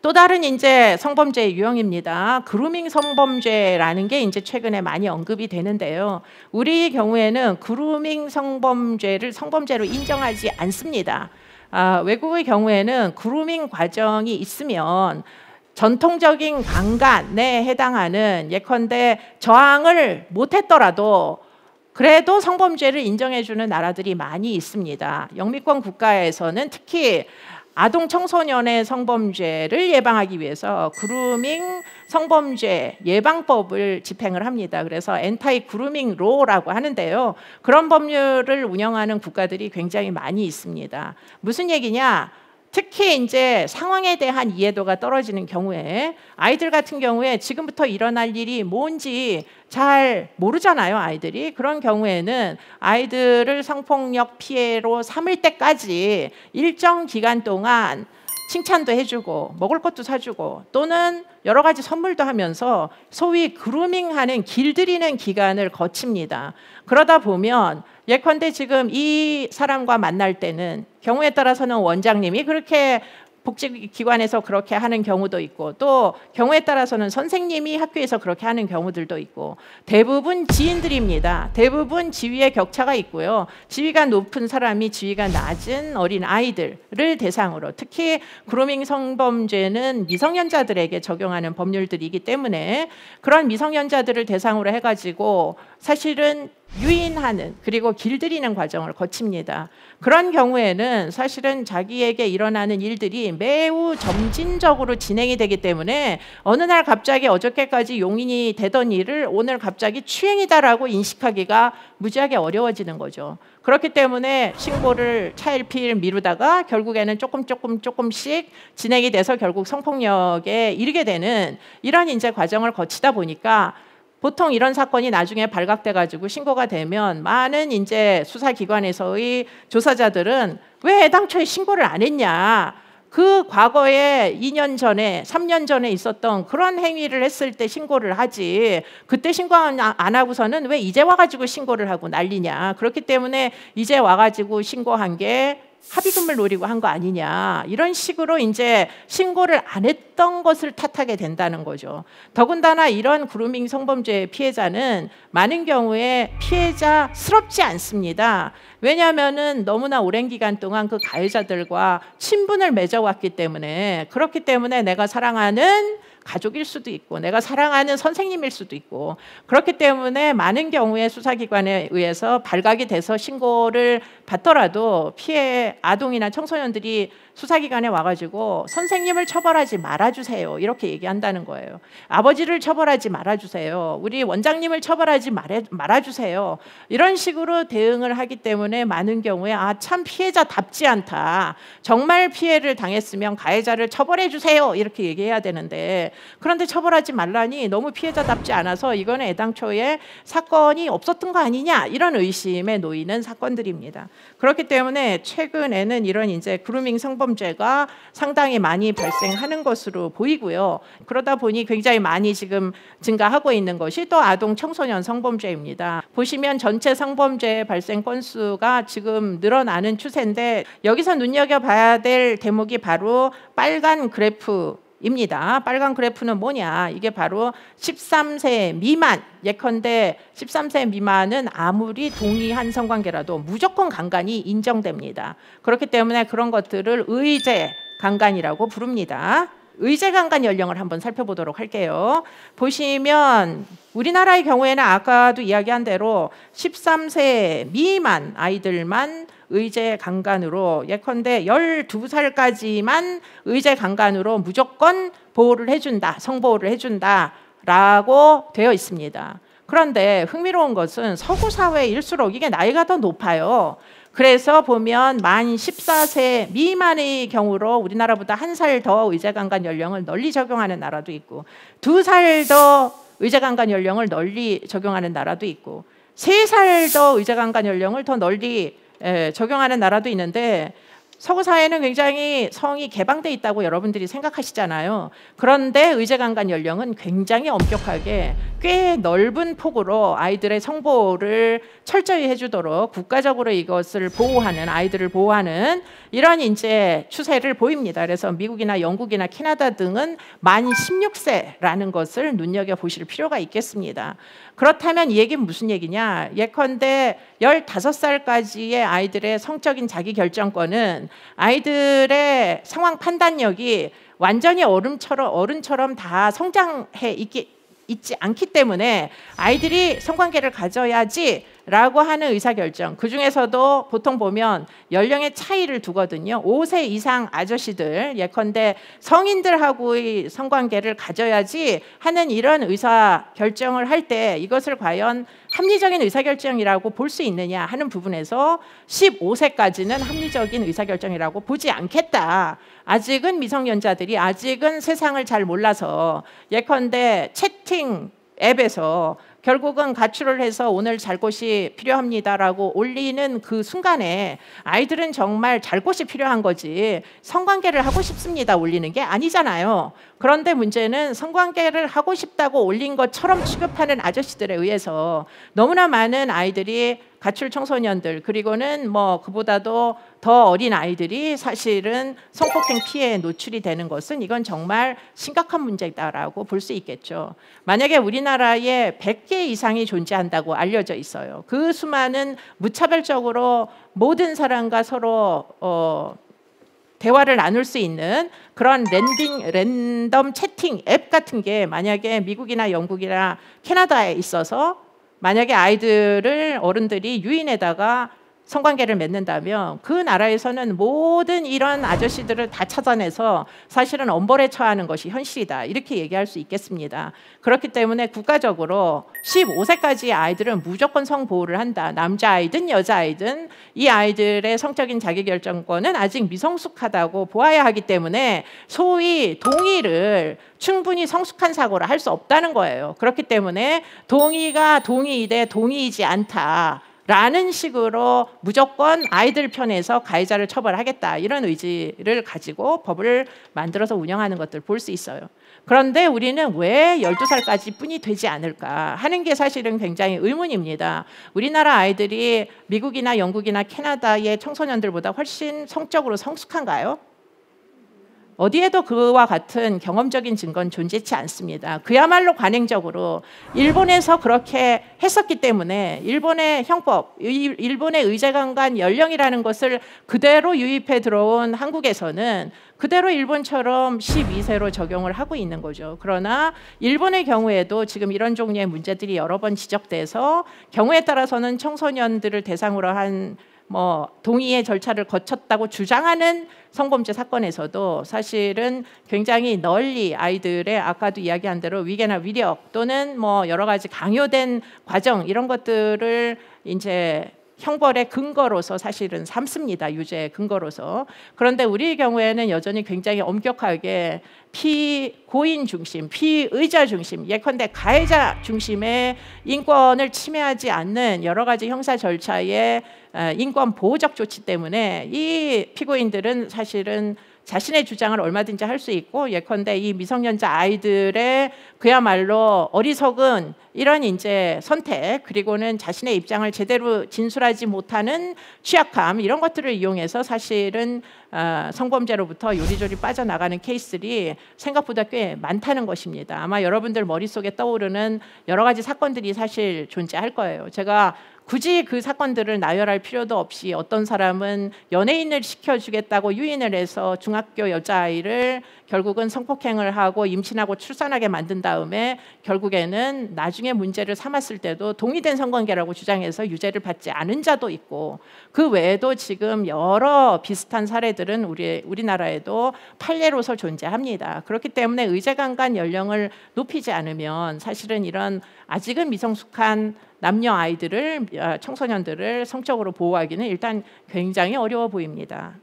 또 다른 이제 성범죄 유형입니다. 그루밍 성범죄라는 게 이제 최근에 많이 언급이 되는데요. 우리 경우에는 그루밍 성범죄로 인정하지 않습니다. 외국의 경우에는 그루밍 과정이 있으면 전통적인 강간에 해당하는, 예컨대 저항을 못했더라도 그래도 성범죄를 인정해주는 나라들이 많이 있습니다. 영미권 국가에서는 특히 아동 청소년의 성범죄를 예방하기 위해서 그루밍 성범죄 예방법을 집행을 합니다. 그래서 엔타이 그루밍 로라고 하는데요. 그런 법률을 운영하는 국가들이 굉장히 많이 있습니다. 무슨 얘기냐? 특히 이제 상황에 대한 이해도가 떨어지는 경우에, 아이들 같은 경우에 지금부터 일어날 일이 뭔지 잘 모르잖아요, 아이들이. 그런 경우에는 아이들을 성폭력 피해로 삼을 때까지 일정 기간 동안 칭찬도 해주고 먹을 것도 사주고 또는 여러 가지 선물도 하면서 소위 그루밍하는, 길들이는 기간을 거칩니다. 그러다 보면 예컨대 지금 이 사람과 만날 때는 경우에 따라서는 원장님이 그렇게 복지기관에서 그렇게 하는 경우도 있고, 또 경우에 따라서는 선생님이 학교에서 그렇게 하는 경우들도 있고, 대부분 지인들입니다. 대부분 지위의 격차가 있고요. 지위가 높은 사람이 지위가 낮은 어린 아이들을 대상으로, 특히 그루밍 성범죄는 미성년자들에게 적용하는 법률들이기 때문에 그런 미성년자들을 대상으로 해가지고 사실은 유인하는, 그리고 길들이는 과정을 거칩니다. 그런 경우에는 사실은 자기에게 일어나는 일들이 매우 점진적으로 진행이 되기 때문에 어느 날 갑자기 어저께까지 용인이 되던 일을 오늘 갑자기 추행이다라고 인식하기가 무지하게 어려워지는 거죠. 그렇기 때문에 신고를 차일피일 미루다가 결국에는 조금씩 진행이 돼서 결국 성폭력에 이르게 되는 이런 이제 과정을 거치다 보니까, 보통 이런 사건이 나중에 발각돼 가지고 신고가 되면 많은 이제 수사기관에서의 조사자들은 왜 애당초에 신고를 안 했냐, 그 과거에 2년 전에 3년 전에 있었던 그런 행위를 했을 때 신고를 하지, 그때 신고 안 하고서는 왜 이제 와가지고 신고를 하고 난리냐, 그렇기 때문에 이제 와가지고 신고한 게 합의금을 노리고 한 거 아니냐, 이런 식으로 이제 신고를 안 했던 것을 탓하게 된다는 거죠. 더군다나 이런 그루밍 성범죄 피해자는 많은 경우에 피해자스럽지 않습니다. 왜냐하면은 너무나 오랜 기간 동안 그 가해자들과 친분을 맺어왔기 때문에, 그렇기 때문에 내가 사랑하는 가족일 수도 있고 내가 사랑하는 선생님일 수도 있고, 그렇기 때문에 많은 경우에 수사기관에 의해서 발각이 돼서 신고를 받더라도 피해 아동이나 청소년들이 수사기관에 와가지고 선생님을 처벌하지 말아주세요, 이렇게 얘기한다는 거예요. 아버지를 처벌하지 말아주세요, 우리 원장님을 처벌하지 말아주세요, 이런 식으로 대응을 하기 때문에 많은 경우에 참 피해자답지 않다, 정말 피해를 당했으면 가해자를 처벌해 주세요, 이렇게 얘기해야 되는데, 그런데 처벌하지 말라니 너무 피해자답지 않아서 이거는 애당초에 사건이 없었던 거 아니냐, 이런 의심에 놓이는 사건들입니다. 그렇기 때문에 최근에는 이런 이제 그루밍 성범죄가 상당히 많이 발생하는 것으로 보이고요. 그러다 보니 굉장히 많이 지금 증가하고 있는 것이 또 아동 청소년 성범죄입니다. 보시면 전체 성범죄 발생 건수가 지금 늘어나는 추세인데, 여기서 눈여겨봐야 될 대목이 바로 빨간 그래프입니다. 빨간 그래프는 뭐냐, 이게 바로 13세 미만, 예컨대 13세 미만은 아무리 동의한 성관계라도 무조건 강간이 인정됩니다. 그렇기 때문에 그런 것들을 의제 강간이라고 부릅니다. 의제 강간 연령을 한번 살펴보도록 할게요. 보시면 우리나라의 경우에는 아까도 이야기한 대로 13세 미만 아이들만 의제 강간으로, 예컨대 12살까지만 의제 강간으로 무조건 보호를 해준다, 성보호를 해준다 라고 되어 있습니다. 그런데 흥미로운 것은 서구 사회일수록 이게 나이가 더 높아요. 그래서 보면 만 14세 미만의 경우로 우리나라보다 1살 더 의제 강간 연령을 널리 적용하는 나라도 있고, 2살 더 의제 강간 연령을 널리 적용하는 나라도 있고, 3살 더 의제 강간 연령을 더 널리 적용하는 나라도 있는데, 서구 사회는 굉장히 성이 개방돼 있다고 여러분들이 생각하시잖아요. 그런데 의제강간 연령은 굉장히 엄격하게 꽤 넓은 폭으로 아이들의 성보호를 철저히 해주도록 국가적으로 이것을 보호하는, 아이들을 보호하는 이런 이제 추세를 보입니다. 그래서 미국이나 영국이나 캐나다 등은 만 16세라는 것을 눈여겨보실 필요가 있겠습니다. 그렇다면 이 얘기는 무슨 얘기냐? 예컨대 15살까지의 아이들의 성적인 자기결정권은 아이들의 상황 판단력이 완전히 어른처럼 다 성장해 있지 않기 때문에 아이들이 성관계를 가져야지 라고 하는 의사결정, 그 중에서도 보통 보면 연령의 차이를 두거든요. 5세 이상 아저씨들, 예컨대 성인들하고의 성관계를 가져야지 하는 이런 의사결정을 할 때 이것을 과연 합리적인 의사결정이라고 볼 수 있느냐 하는 부분에서 15세까지는 합리적인 의사결정이라고 보지 않겠다. 아직은 미성년자들이 아직은 세상을 잘 몰라서 예컨대 채팅 앱에서 결국은 가출을 해서 오늘 잘 곳이 필요합니다라고 올리는 그 순간에 아이들은 정말 잘 곳이 필요한 거지 성관계를 하고 싶습니다 올리는 게 아니잖아요. 그런데 문제는 성관계를 하고 싶다고 올린 것처럼 취급하는 아저씨들에 의해서 너무나 많은 아이들이 가출 청소년들 그리고는 뭐 그보다도 더 어린 아이들이 사실은 성폭행 피해에 노출이 되는 것은 이건 정말 심각한 문제다라고 볼 수 있겠죠. 만약에 우리나라에 100개 이상이 존재한다고 알려져 있어요. 그 수많은 무차별적으로 모든 사람과 서로 대화를 나눌 수 있는 그런 랜덤 채팅 앱 같은 게 만약에 미국이나 영국이나 캐나다에 있어서 만약에 아이들을 어른들이 유인에다가 성관계를 맺는다면 그 나라에서는 모든 이런 아저씨들을 다 찾아내서 사실은 엄벌에 처하는 것이 현실이다. 이렇게 얘기할 수 있겠습니다. 그렇기 때문에 국가적으로 15세까지 아이들은 무조건 성보호를 한다. 남자아이든 여자아이든 이 아이들의 성적인 자기결정권은 아직 미성숙하다고 보아야 하기 때문에 소위 동의를 충분히 성숙한 사고를 할 수 없다는 거예요. 그렇기 때문에 동의가 동의이되 동의이지 않다. 라는 식으로 무조건 아이들 편에서 가해자를 처벌하겠다 이런 의지를 가지고 법을 만들어서 운영하는 것들 볼 수 있어요. 그런데 우리는 왜 12살까지 뿐이 되지 않을까 하는 게 사실은 굉장히 의문입니다. 우리나라 아이들이 미국이나 영국이나 캐나다의 청소년들보다 훨씬 성적으로 성숙한가요? 어디에도 그와 같은 경험적인 증거는 존재치 않습니다. 그야말로 관행적으로 일본에서 그렇게 했었기 때문에 일본의 형법, 일본의 의제강간 연령이라는 것을 그대로 유입해 들어온 한국에서는 그대로 일본처럼 12세로 적용을 하고 있는 거죠. 그러나 일본의 경우에도 지금 이런 종류의 문제들이 여러 번 지적돼서 경우에 따라서는 청소년들을 대상으로 한 동의의 절차를 거쳤다고 주장하는 성범죄 사건에서도 사실은 굉장히 널리 아이들의 아까도 이야기한 대로 위계나 위력 또는 여러 가지 강요된 과정 이런 것들을 이제 형벌의 근거로서 사실은 삼습니다. 유죄의 근거로서. 그런데 우리의 경우에는 여전히 굉장히 엄격하게 피고인 중심, 피의자 중심, 예컨대 가해자 중심의 인권을 침해하지 않는 여러 가지 형사 절차의 인권 보호적 조치 때문에 이 피고인들은 사실은 자신의 주장을 얼마든지 할 수 있고 예컨대 이 미성년자 아이들의 그야말로 어리석은 이런 이제 선택 그리고는 자신의 입장을 제대로 진술하지 못하는 취약함 이런 것들을 이용해서 사실은 성범죄로부터 요리조리 빠져나가는 케이스들이 생각보다 꽤 많다는 것입니다. 아마 여러분들 머릿속에 떠오르는 여러 가지 사건들이 사실 존재할 거예요. 제가 굳이 그 사건들을 나열할 필요도 없이 어떤 사람은 연예인을 시켜주겠다고 유인을 해서 중학교 여자아이를 결국은 성폭행을 하고 임신하고 출산하게 만든 다음에 결국에는 나중에 문제를 삼았을 때도 동의된 성관계라고 주장해서 유죄를 받지 않은 자도 있고 그 외에도 지금 여러 비슷한 사례들은 우리나라에도 판례로서 존재합니다. 그렇기 때문에 의제강간 연령을 높이지 않으면 사실은 이런 아직은 미성숙한 남녀 아이들을 청소년들을 성적으로 보호하기는 일단 굉장히 어려워 보입니다.